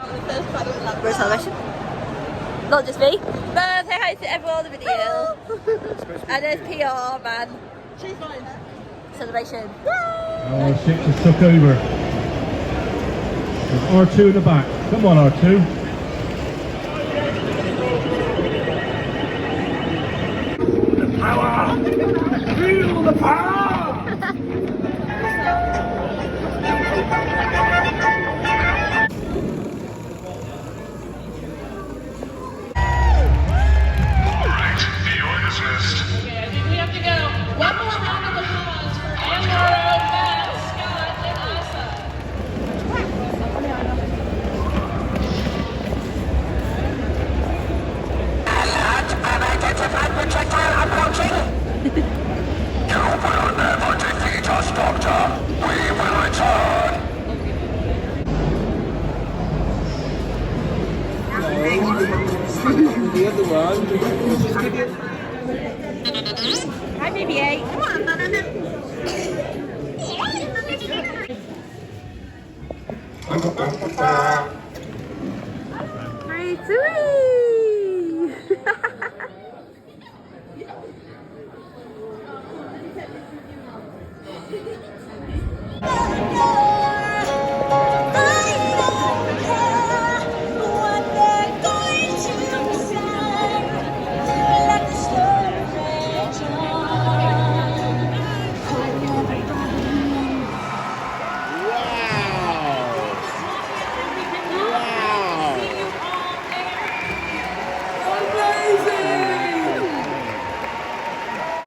We're a celebration. Not just me. Man, say hi to everyone on the video. And there's PR, man. She's not in there. Celebration. Oh, 6 is stuck over. There's R2 in the back. Come on, R2. The power! Feel the power! One more round of applause for Amaro, Matt, Scott, and Asa. Unidentified projectile approaching. You will never defeat us, Doctor. We will return. The other one. Hi, BB-8. Three, two.